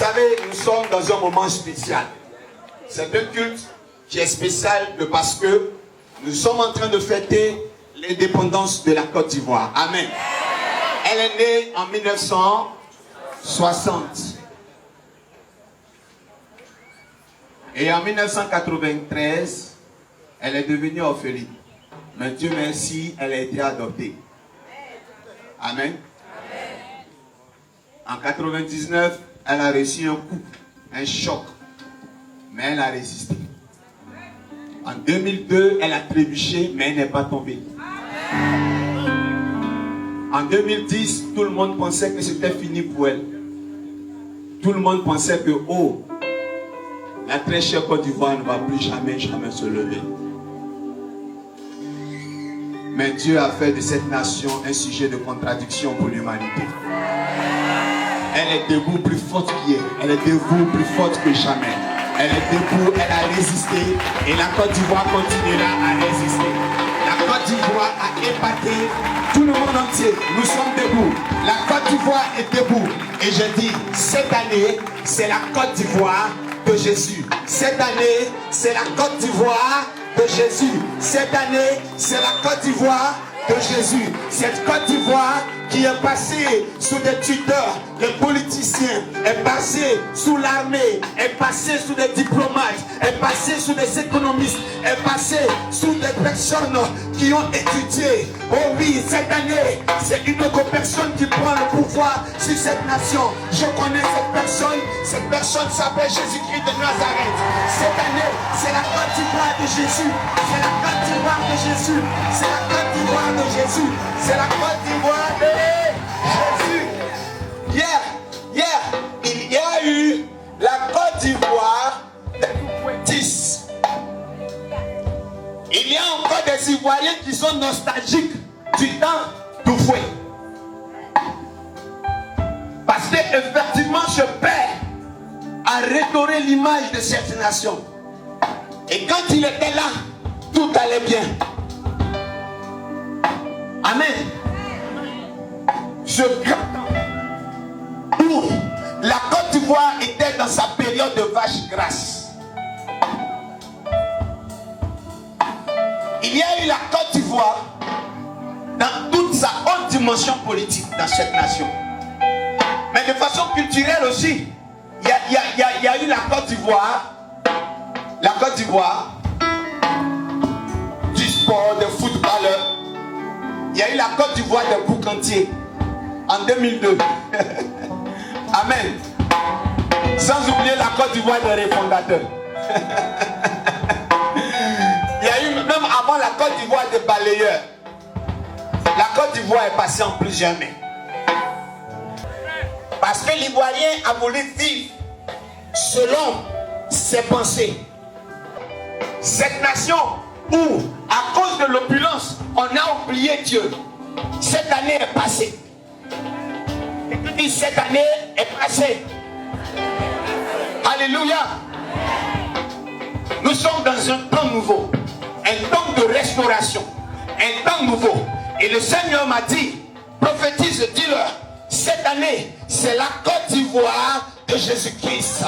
savez, nous sommes dans un moment spécial. C'est un culte qui est spécial parce que nous sommes en train de fêter l'indépendance de la Côte d'Ivoire. Amen. Elle est née en 1960. Et en 1993, elle est devenue orpheline. Mais Dieu merci, elle a été adoptée. Amen. En 1999, elle a reçu un coup, un choc. Mais elle a résisté. En 2002, elle a trébuché, mais elle n'est pas tombée. En 2010, tout le monde pensait que c'était fini pour elle. Tout le monde pensait que, oh, la très chère Côte d'Ivoire ne va plus jamais se lever. Mais Dieu a fait de cette nation un sujet de contradiction pour l'humanité. Elle est debout plus forte qu'hier. Elle est debout plus forte que jamais. Elle est debout, elle a résisté. Et la Côte d'Ivoire continuera à résister. La Côte d'Ivoire a épaté tout le monde entier. Nous sommes debout. La Côte d'Ivoire est debout. Et je dis, cette année, c'est la Côte d'Ivoire de Jésus. Cette année, c'est la Côte d'Ivoire de Jésus. Cette année, c'est la Côte d'Ivoire de Jésus. Cette Côte d'Ivoire qui est passée sous des tuteurs, des politiciens, est passée sous l'armée, est passée sous des diplomates, est passée sous des économistes, est passée sous des personnes qui ont étudié. Oh oui, cette année, c'est une autre personne qui prend le pouvoir sur cette nation. Je connais cette personne s'appelle Jésus-Christ de Nazareth. Cette année, c'est la Côte d'Ivoire de Jésus. C'est la Côte d'Ivoire de Jésus. C'est la Côte d'Ivoire de Jésus. C'est la Côte d'Ivoire de Jésus. Hier, il y a eu la Côte d'Ivoire de 10. Il y a encore des Ivoiriens qui sont nostalgiques du temps d'Oufoué. Parce qu'effectivement, ce père a restauré l'image de cette nation. Et quand il était là, tout allait bien. Amen. Ce grand temps où la Côte d'Ivoire était dans sa période de vache grasse. Il y a eu la Côte d'Ivoire dans toute sa haute dimension politique dans cette nation. Mais de façon culturelle aussi, il y a eu la Côte d'Ivoire du sport, de footballeurs. Il y a eu la Côte d'Ivoire des boucantiers en 2002. Amen. Sans oublier la Côte d'Ivoire des réfondateurs. Il y a eu même avant la Côte d'Ivoire des balayeurs. La Côte d'Ivoire est passée en plusieurs mains. Parce que l'Ivoirien a voulu vivre selon ses pensées. Cette nation où, à cause de l'opulence, on a oublié Dieu. Cette année est passée. Et tu dis, cette année est passée. Alléluia. Nous sommes dans un temps nouveau. Un temps de restauration. Un temps nouveau. Et le Seigneur m'a dit, prophétise, dis-leur, cette année, c'est la Côte d'Ivoire de Jésus-Christ.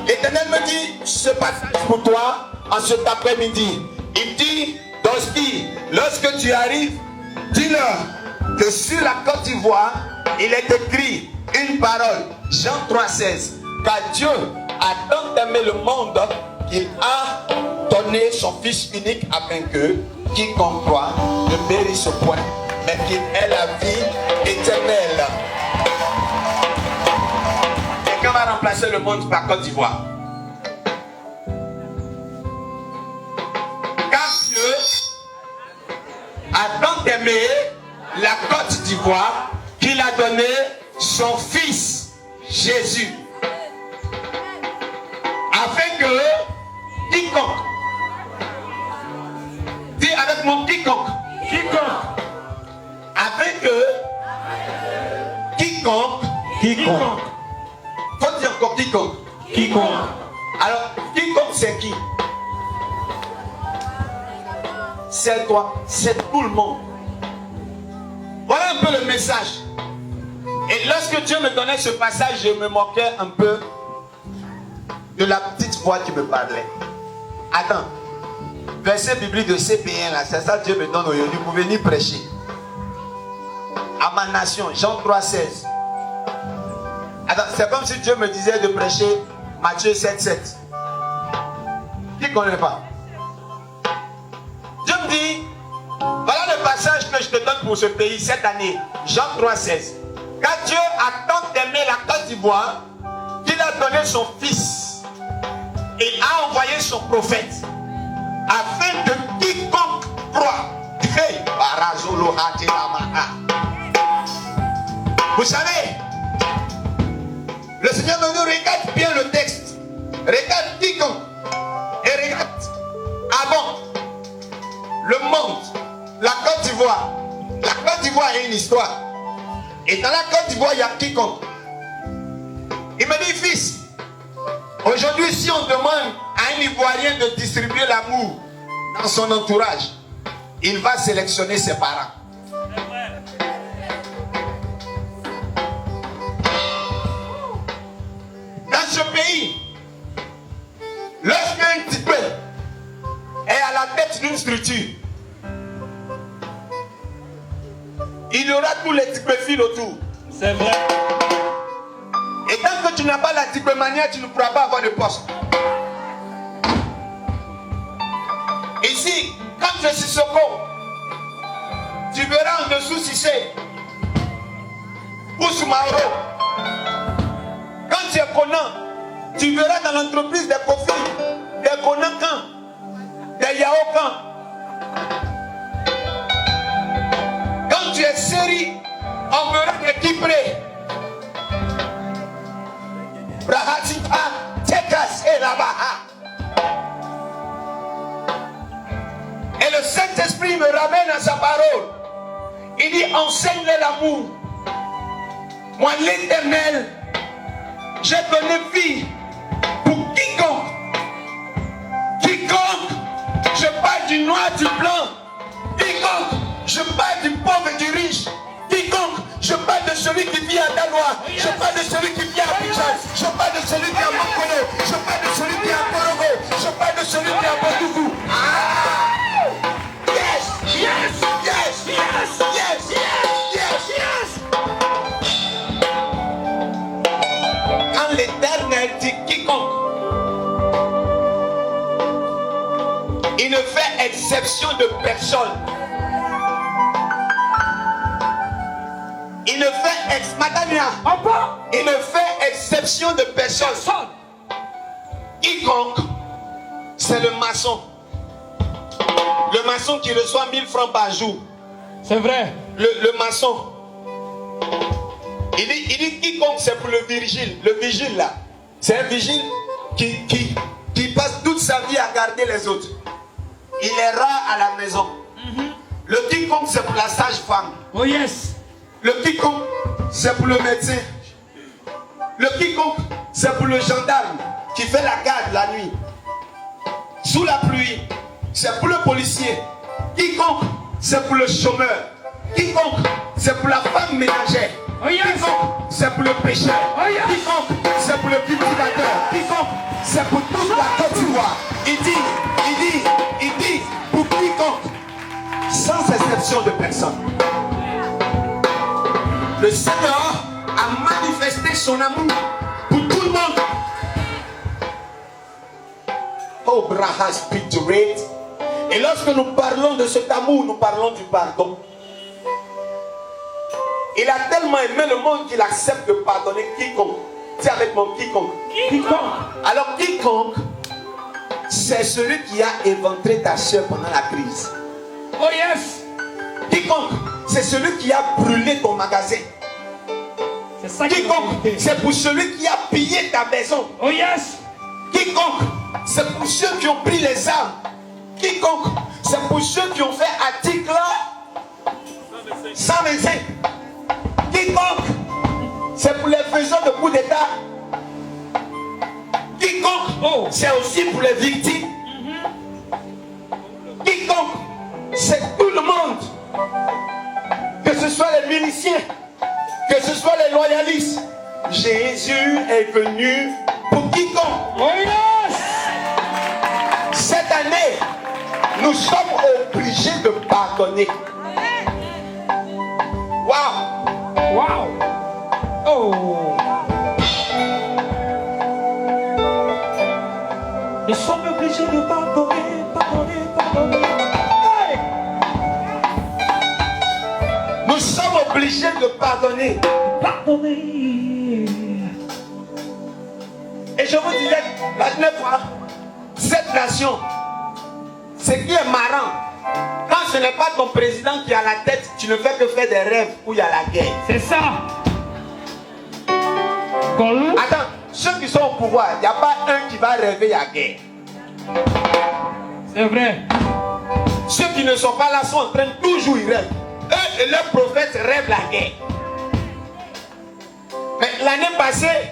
L'Éternel me dit, ce passage pour toi, en cet après-midi. Il dit, lorsque tu arrives, dis-leur que sur la Côte d'Ivoire, il est écrit une parole, Jean 3,16, car Dieu a tant aimé le monde qu'il a donné son Fils unique afin que quiconque croit ne périsse point, mais qu'il ait la vie éternelle. Quelqu'un va remplacer le monde par Côte d'Ivoire. Car Dieu a tant aimé la Côte d'Ivoire qu'il a donné son Fils Jésus, afin que quiconque, dis avec moi quiconque, afin que quiconque, faut dire encore quiconque. Alors quiconque c'est qui? C'est toi, c'est tout le monde. Voilà un peu le message. Et lorsque Dieu me donnait ce passage, je me moquais un peu de la petite voix qui me parlait. Attends, verset biblique de CP1 là, c'est ça que Dieu me donne aujourd'hui pour venir prêcher. À ma nation, Jean 3,16. Attends, c'est comme si Dieu me disait de prêcher Matthieu 7,7. Qui ne connaît pas? Dieu me dit, voilà le passage que je te donne pour ce pays cette année. Jean 3,16. Car Dieu a tant aimé la Côte d'Ivoire qu'il a donné son fils et a envoyé son prophète afin que quiconque croit. Hey, vous savez, le Seigneur nous regarde bien le texte. Regarde quiconque. Et regarde avant le monde, la Côte d'Ivoire. La Côte d'Ivoire a une histoire. Et dans la Côte d'Ivoire, il y a quiconque. Il me dit, fils, aujourd'hui, si on demande à un Ivoirien de distribuer l'amour dans son entourage, il va sélectionner ses parents. Dans ce pays, lorsqu'un type est à la tête d'une structure, il y aura tous les typophiles autour. C'est vrai. Et tant que tu n'as pas la typomanie, tu ne pourras pas avoir de poste. Ici, quand tu es Sissoko, tu verras en dessous Sissé ou Soumaoro. Quand tu es Conan, tu verras dans l'entreprise des profils, des Conakans, des Yaokans. Quand tu es série, on verra des Kipré. Brahatipa, Tekas et Labaha. Et le Saint-Esprit me ramène à sa parole. Il dit, enseigne-les l'amour. Moi, l'Éternel, j'ai donné vie pour quiconque. Quiconque, je parle du noir, du blanc. Quiconque, je parle du pauvre et du riche. Quiconque, je parle de celui qui vit à Daloa. Je parle de celui qui vit à Abidjan. Je parle de celui qui est à Mokono. Je parle de celui qui est à Korogo. Je parle de celui qui est à Bodougou. Yes, yes, yes, yes, yes, yes, yes. Quand l'Éternel dit quiconque, il ne fait exception de personne. Il ne fait exception de personne. Quiconque, c'est le maçon. Le maçon qui reçoit 1000 francs par jour. C'est vrai. Le maçon. Il dit quiconque, c'est pour le vigile. Le vigile là, c'est un vigile qui passe toute sa vie à garder les autres. Il est rare à la maison. Le quiconque, c'est pour la sage-femme. Oh yes. Le quiconque, c'est pour le médecin. Le quiconque, c'est pour le gendarme qui fait la garde la nuit. Sous la pluie, c'est pour le policier. Quiconque, c'est pour le chômeur. Quiconque, c'est pour la femme ménagère. Oh yes. Quiconque, c'est pour le pêcheur. Oh yes. Quiconque, c'est pour le cultivateur. Quiconque, c'est pour toute la Côte d'Ivoire. Il dit, pour quiconque, sans exception de personne. Le Seigneur a manifesté son amour pour tout le monde. Oh, Brahas Picturate. Et lorsque nous parlons de cet amour, nous parlons du pardon. Il a tellement aimé le monde qu'il accepte de pardonner quiconque. C'est avec mon quiconque. Quiconque. Alors quiconque, c'est celui qui a éventré ta soeur pendant la crise. Oh yes. Quiconque, c'est celui qui a brûlé ton magasin. C'est ça. Quiconque, c'est pour celui qui a pillé ta maison. Oh yes. Quiconque, c'est pour ceux qui ont pris les armes. Quiconque, c'est pour ceux qui ont fait article 125. Quiconque, c'est pour les faiseurs de coup d'état. Quiconque, c'est aussi pour les victimes. Quiconque, c'est tout le monde. Que ce soit les miliciens, Que ce soit les loyalistes, Jésus est venu pour quiconque. Oh yes. Cette année, nous sommes obligés de pardonner. Waouh! Wow. Oh. Nous sommes obligés de pardonner, pardonner, pardonner. Hey. Nous sommes obligés de pardonner. Pardonner. Et je vous disais la dernière fois, cette nation, ce qui est marrant, quand ce n'est pas ton président qui est à la tête, tu ne fais que faire des rêves où il y a la guerre. C'est ça. Quand Attends, ceux qui sont au pouvoir, il n'y a pas un qui va rêver la guerre. c'est vrai. Ceux qui ne sont pas là sont en train de toujours y rêver. Eux et leurs prophètes rêvent la guerre. Mais l'année passée,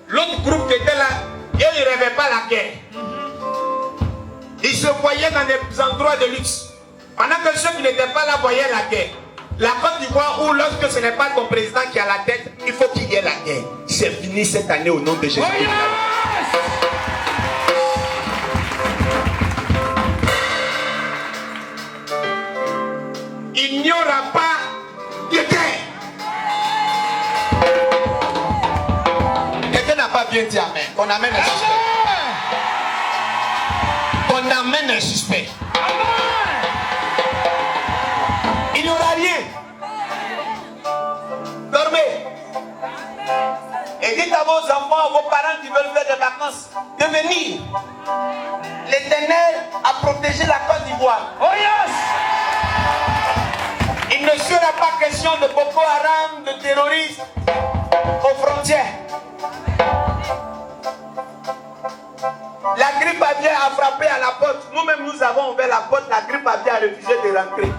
l'autre groupe qui était là, eux ils ne rêvaient pas la guerre. Ils se voyaient dans des endroits de luxe. Pendant que ceux qui n'étaient pas là voyaient la guerre. La Côte d'Ivoire, où lorsque ce n'est pas ton président qui est à la tête, il faut qu'il y ait la guerre. C'est fini cette année au nom de Jésus. Oh yes. Il n'y aura pas de guerre. Quelqu'un n'a pas bien dit amen. Ton amen est suspect. Ton amen est suspect. Il n'y aura rien. Dormez. Et dites à vos enfants, à vos parents qui veulent faire des vacances, de venir. L'Éternel a protégé la Côte d'Ivoire. Oh yes. Il ne sera pas question de Boko Haram, de terrorisme aux frontières. La grippe aviaire a frappé à la porte. Nous-mêmes, nous avons ouvert la porte. La grippe aviaire a refusé de rentrer.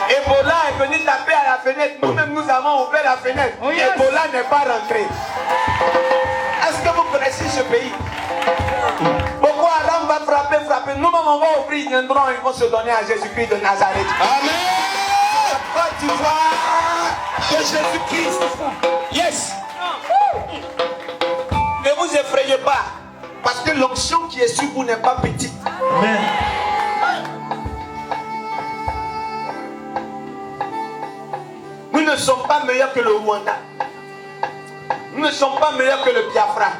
Ebola est venu taper à la fenêtre. Nous-mêmes, nous avons ouvert la fenêtre. Oh yes. Ebola n'est pas rentré. Est-ce que vous connaissez ce pays? Boko Haram va frapper. Nous-mêmes, on va ouvrir. Ils viendront, ils vont se donner à Jésus-Christ de Nazareth. Amen. Côte d'Ivoire de Jésus-Christ. Yes. Ne vous effrayez pas. Parce que l'onction qui est sur vous n'est pas petite. Amen. Nous ne sommes pas meilleurs que le Rwanda. Nous ne sommes pas meilleurs que le Biafra.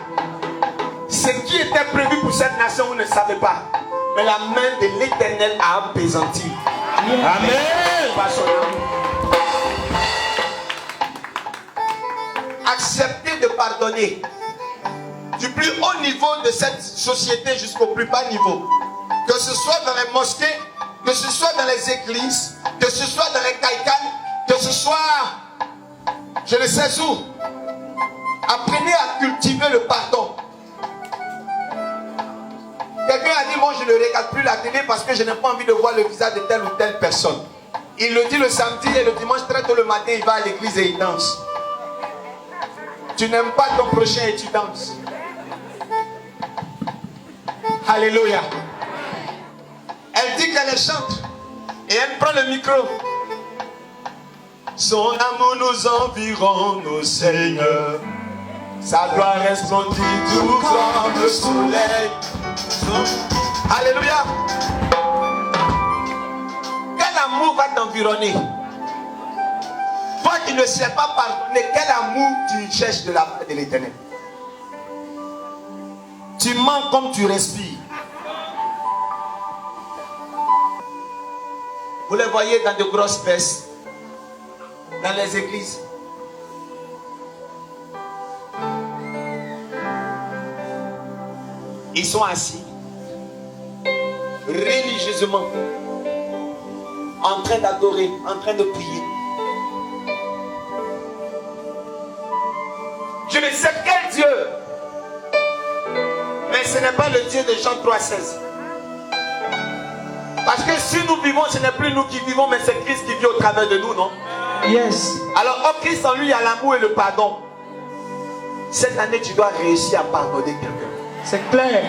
Ce qui était prévu pour cette nation, vous ne savez pas. Mais la main de l'Éternel a apaisanti. Amen. Par son amour. Acceptez de pardonner. Du plus haut niveau de cette société jusqu'au plus bas niveau. Que ce soit dans les mosquées, que ce soit dans les églises, que ce soit dans les caïcanes, que ce soit, je ne sais où. Apprenez à cultiver le pardon. Quelqu'un a dit, moi je ne regarde plus la télé parce que je n'ai pas envie de voir le visage de telle ou telle personne. Il le dit le samedi et le dimanche très tôt le matin, il va à l'église et il danse. Tu n'aimes pas ton prochain et tu danses. Alléluia. Elle dit qu'elle chante et elle prend le micro. Son amour nous environne, nos seigneurs. Sa gloire resplendit tout comme le soleil. Alléluia. Quel amour va t'environner? Toi qui ne sais pas pardonner, quel amour tu cherches de la part de l'Éternel? Tu mens comme tu respires. Vous les voyez dans de grosses vestes, dans les églises. Ils sont assis, religieusement, en train d'adorer, en train de prier. Je ne sais quel Dieu, mais ce n'est pas le Dieu de Jean 3,16. Parce que si nous vivons, ce n'est plus nous qui vivons, mais c'est Christ qui vit au travers de nous, non? Yes. Alors, en Christ, en lui, il y a l'amour et le pardon. Cette année, tu dois réussir à pardonner quelqu'un. C'est clair.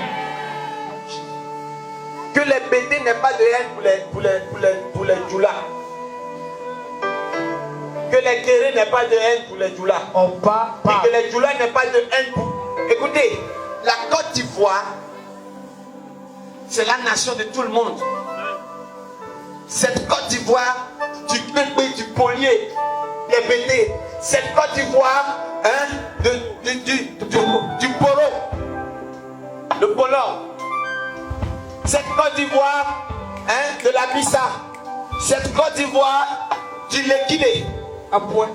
Que les BD n'aient pas de haine pour les djoulas. Que les Kérés n'aient pas de haine pour les Djoula. Et que les Djoula n'aient pas de haine pour... Écoutez, la Côte d'Ivoire, c'est la nation de tout le monde. Cette Côte d'Ivoire, du Kpekpe, du Polier, des Bété, cette Côte d'Ivoire, hein, du Polo, le Polo, cette Côte d'Ivoire, hein, de la Bissa, cette Côte d'Ivoire, du Lekile, à point.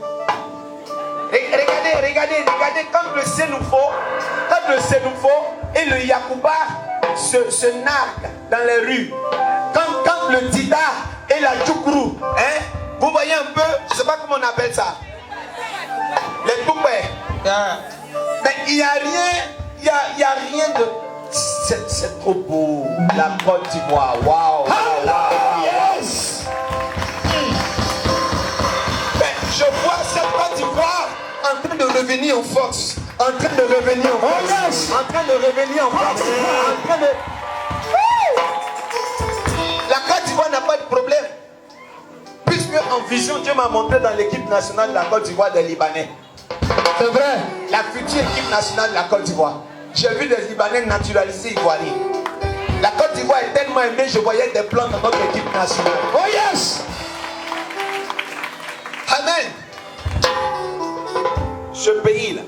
Regardez, comme le Sénoufo et le Yakuba se narguent dans les rues. Quand le Dida et la Djoukourou, hein, vous voyez un peu, je ne sais pas comment on appelle ça. Les poupées. Mais il n'y a rien de... C'est trop beau. La Côte d'Ivoire. Waouh. Yes. Mais je vois cette Côte d'Ivoire en train de revenir en force. En train de revenir en force. En train de revenir en force. En train de... La Côte d'Ivoire n'a pas de problème. Puisque en vision, Dieu m'a montré dans l'équipe nationale de la Côte d'Ivoire des Libanais. C'est vrai. La future équipe nationale de la Côte d'Ivoire. J'ai vu des Libanais naturalisés ivoiriens. La Côte d'Ivoire est tellement aimée, je voyais des plans dans notre équipe nationale. Oh yes! Amen. Ce pays-là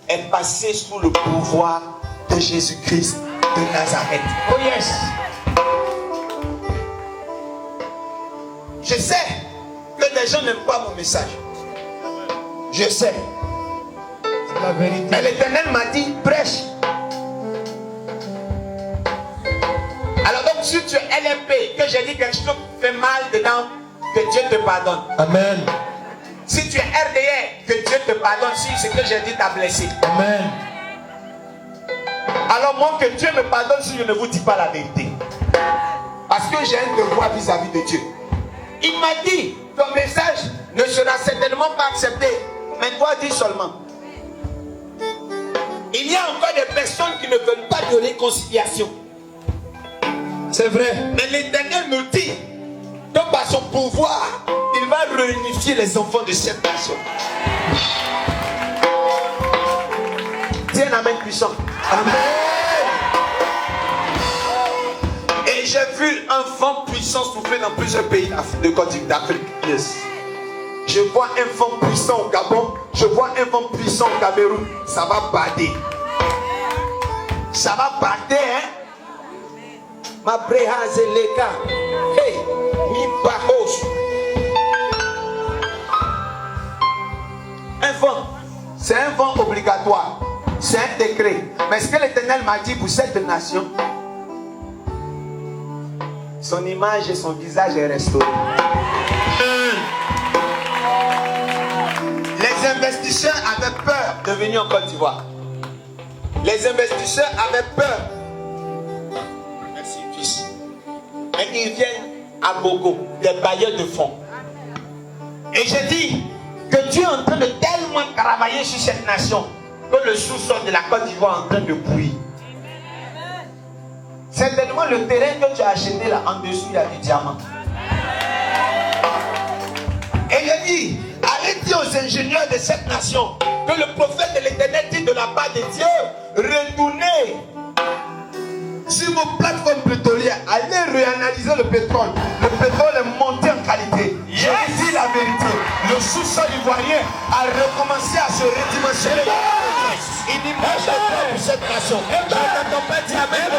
est passé sous le pouvoir de Jésus-Christ de Nazareth. Oh yes! Je sais que les gens n'aiment pas mon message. Je sais. C'est la vérité. Mais l'Éternel m'a dit, prêche. Alors donc, si tu es LMP, que j'ai dit quelque chose qui fait mal dedans, que Dieu te pardonne. Amen. Si tu es RDR, que Dieu te pardonne si ce que j'ai dit t'a blessé. Amen. Alors moi, que Dieu me pardonne si je ne vous dis pas la vérité. Parce que j'ai un devoir vis-à-vis de Dieu. Il m'a dit, ton message ne sera certainement pas accepté. Mais toi, dis seulement. Il y a encore des personnes qui ne veulent pas de réconciliation. C'est vrai. Mais l'Éternel me dit que par son pouvoir, il va réunifier les enfants de cette nation. Dis un amen puissant. Amen. Et j'ai vu un vent puissant souffler dans plusieurs pays d'Afrique. Yes. Je vois un vent puissant au Gabon. Je vois un vent puissant au Cameroun. Ça va bader. Ça va bader, hein? Ma breha zeleka. Hey, mi bahos. Un vent. C'est un vent obligatoire. C'est un décret. Mais ce que l'Éternel m'a dit pour cette nation, son image et son visage est restauré. Les investisseurs avaient peur de venir en Côte d'Ivoire. Les investisseurs avaient peur. Merci, fils. Mais ils viennent à Bogo, des bailleurs de fonds. Et je dis que Dieu est en train de tellement travailler sur cette nation que le sous-sol de la Côte d'Ivoire est en train de bouillir. Certainement le terrain que tu as acheté là, en dessous, il y a du diamant. Et je dis, allez dire aux ingénieurs de cette nation que le prophète de l'Éternel dit de la part de Dieu, retournez sur vos plateformes pétrolières, allez réanalyser le pétrole. Le pétrole est monté en qualité. Je vous dis la vérité, le sous-sol ivoirien a recommencé à se redimensionner. Une image de pour cette nation. Je n'entends pas dire amen.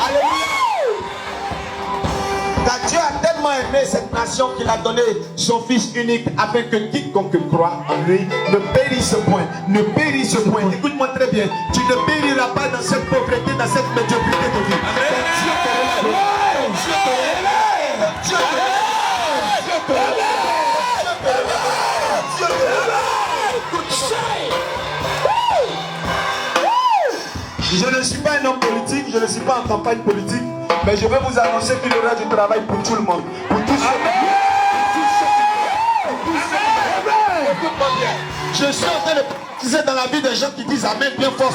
Alléluia. Car Dieu a tellement aimé cette nation qu'il a donné son Fils unique afin que quiconque croit en lui ne périsse point. Ne périsse point. Écoute-moi très bien. Tu ne périras pas dans cette pauvreté, dans cette médiocrité de vie. Dieu te relève. Dieu te relève. Dieu te relève. Dieu te relève. Je ne suis pas un homme politique, je ne suis pas en campagne politique, mais je vais vous annoncer qu'il y aura du travail pour tout le monde. Pour tous ceux qui... Je suis en train de préciser dans la vie des gens qui disent amen bien fort.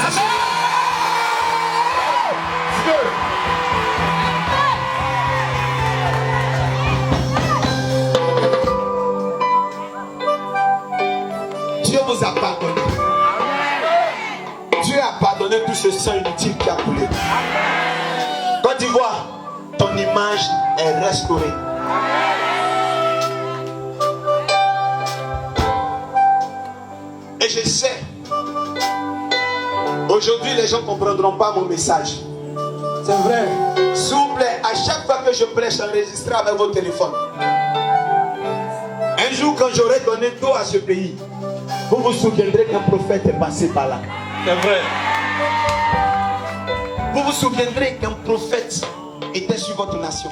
ce sang inutile qui a coulé. Côte d'Ivoire, ton image est restaurée. Et je sais, aujourd'hui les gens ne comprendront pas mon message. C'est vrai. S'il vous plaît, à chaque fois que je prêche, enregistrez avec vos téléphones. Un jour, quand j'aurai donné dos à ce pays, vous vous souviendrez qu'un prophète est passé par là. C'est vrai. Vous vous souviendrez qu'un prophète était sur votre nation.